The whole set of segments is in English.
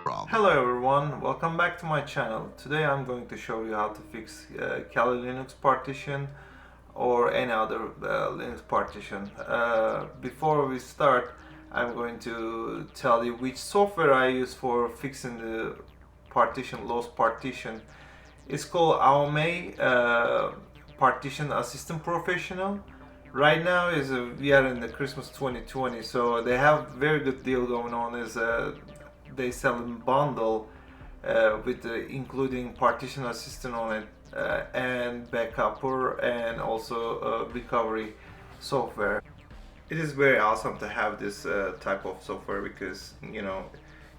Hello everyone, welcome back to my channel. Today I'm going to show you how to fix Kali Linux partition or any other Linux partition. Before we start, I'm going to tell you which software I use for fixing the partition, lost partition. It's called AOMEI Partition Assistant Professional. Right now we are in the Christmas 2020, so they have very good deal going on. They sell a bundle with including partition assistant on it and backupper and also recovery software. It is very awesome to have this type of software because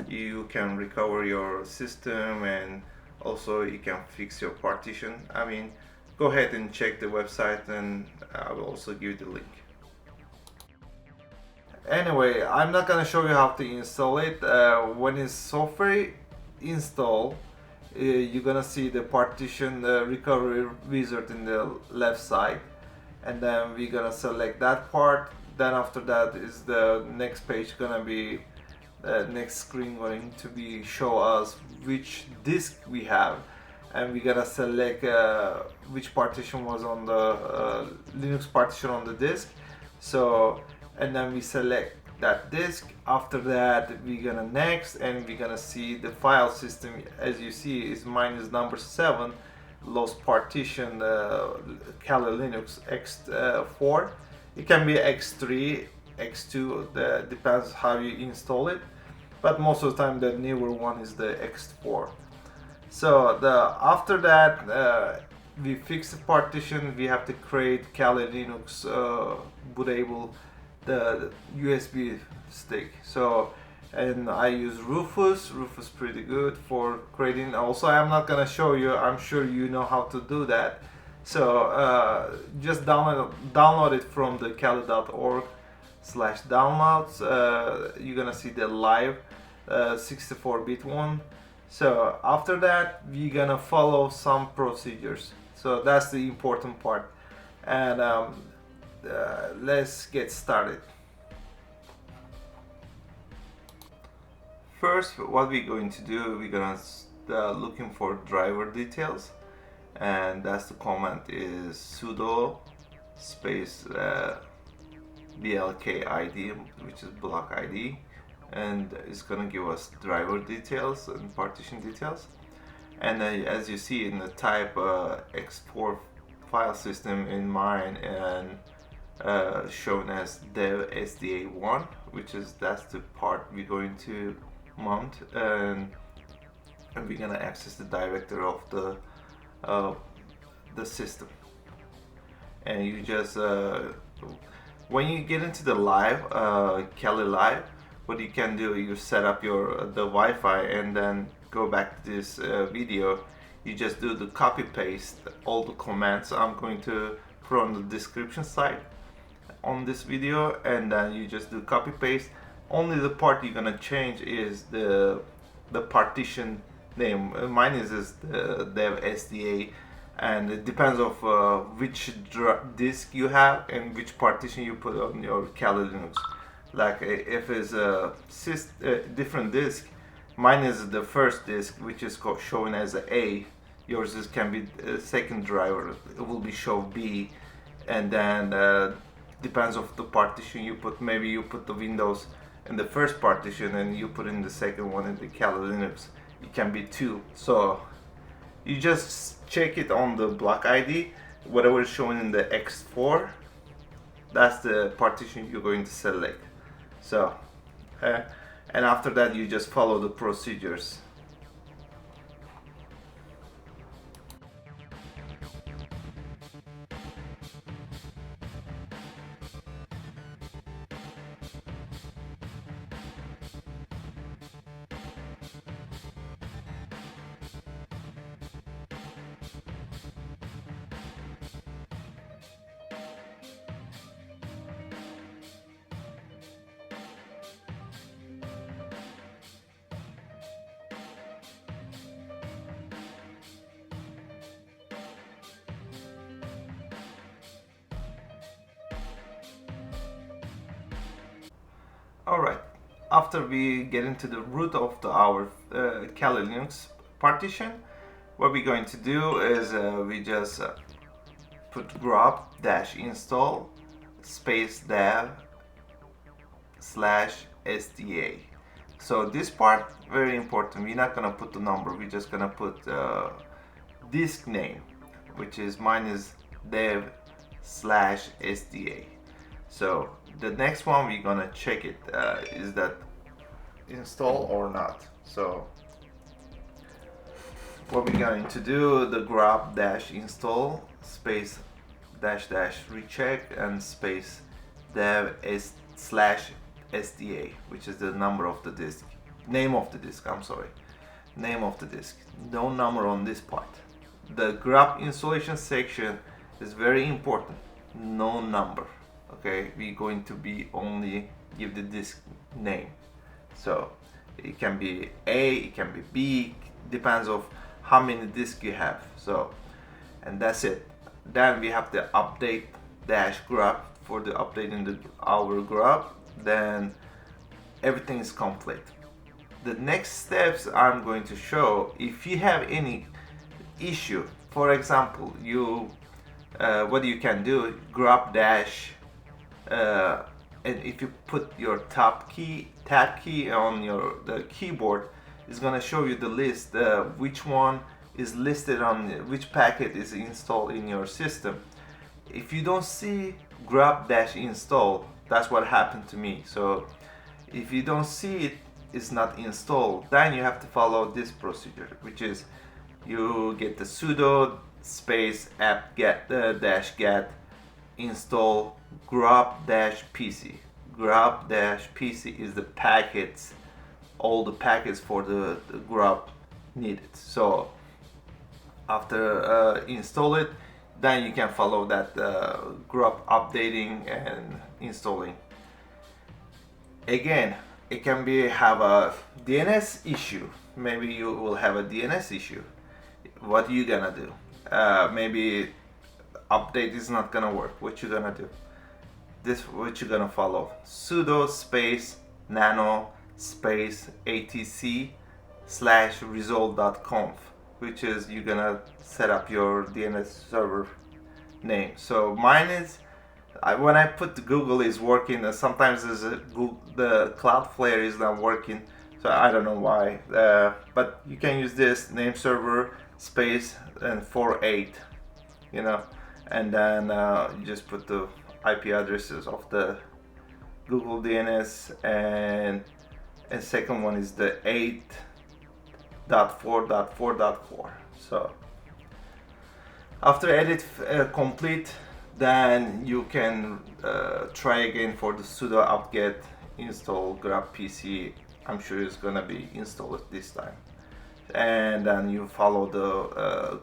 you can recover your system and also you can fix your partition. I mean, go ahead and check the website and I will also give the link. Anyway, I'm not gonna show you how to install it. When it's software install, you're gonna see the partition recovery wizard in the left side, and then we're gonna select that part. Then after that is the next page gonna be next screen going to be show us which disk we have, and we're gonna select which partition was on the Linux partition on the disk. So and then we select that disk. After that we're gonna next and we're gonna see the file system. As you see, is mine is number 7, lost partition Kali Linux X4. It can be X3, X2, depends how you install it, but most of the time the newer one is the X4. So after that we fix the partition. We have to create Kali Linux bootable the USB stick. So and I use Rufus pretty good for creating. Also, I'm not gonna show you, I'm sure you know how to do that. So just download it from the kali.org/downloads. You're gonna see the live 64-bit one. So after that we're gonna follow some procedures. So that's the important part, and let's get started. First, what we're going to do, we're gonna looking for driver details, and that's the command is sudo space blkid, which is block ID, and it's gonna give us driver details and partition details. And as you see in the type X4 file system in mine, and shown as dev sda1, which is that's the part we're going to mount, and we're gonna access the directory of the system. And you just when you get into the live Kali live, what you can do, you set up your the Wi-Fi and then go back to this video. You just do the copy paste all the commands I'm going to put on the description side on this video, and then you just do copy paste. Only the part you're gonna change is the partition name. Mine is the dev sda, and it depends of which disk you have and which partition you put on your Kali Linux. Like if it's a different disk, mine is the first disk, which is shown as A. Yours can be second driver, it will be show B, and then depends of the partition you put. Maybe you put the Windows in the first partition and you put in the second one in the Kali Linux. It can be 2. So you just check it on the block ID, whatever is shown in the X4, that's the partition you're going to select. So and after that you just follow the procedures. Alright, after we get into the root of our Kali Linux partition, what we're going to do is we just put grub-install space dev /sda. So this part very important. We're not gonna put the number. We're just gonna put disk name, which is mine is dev /sda. So the next one we're gonna check it is that install or not. So what we're going to do, the grub-install space --recheck and space dev /sda, which is the number of the disk, name of the disk, I'm sorry, name of the disk, no number on this part. The grub installation section is very important, no number. Okay, we're going to be only give the disk name, so it can be A, it can be B, depends of how many disks you have. So, and that's it. Then we have the update-grub for the updating our grub. Then everything is complete. The next steps I'm going to show, if you have any issue, for example, you what you can do, grub dash and if you put your tab key on the keyboard, it's gonna show you the list, which one is listed on which packet is installed in your system. If you don't see grub-install, that's what happened to me. So if you don't see it, it's not installed, then you have to follow this procedure, which is you get the sudo space apt-get -get install grub-pc. Grub-pc is the packets, all the packets for the grub needed. So after install it, then you can follow that grub updating and installing. Again, it can be have a DNS issue. Maybe you will have a DNS issue. What you gonna do? Maybe update is not gonna work. What you gonna do? This what you gonna follow: sudo space nano space atc/result.conf, which is you're gonna set up your DNS server name. So mine is, when I put the Google is working, sometimes the Cloudflare is not working, so I don't know why, but you can use this name server space and 48, you know, and then you just put the IP addresses of the Google DNS, and second one is the 8.4.4.4. So after edit complete, then you can try again for the sudo apt-get install grub-pc. I'm sure it's gonna be installed this time, and then you follow the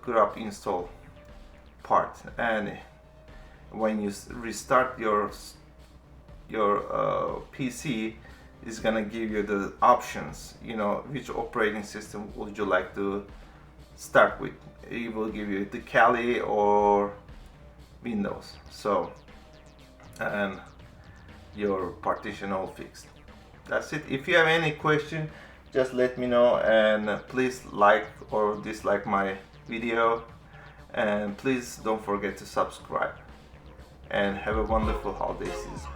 grub install part, and when you restart your PC, is gonna give you the options, you know, which operating system would you like to start with. It will give you the Kali or Windows. So, and your partition all fixed. That's it. If you have any question, just let me know, and please like or dislike my video, and please don't forget to subscribe, and have a wonderful holiday season.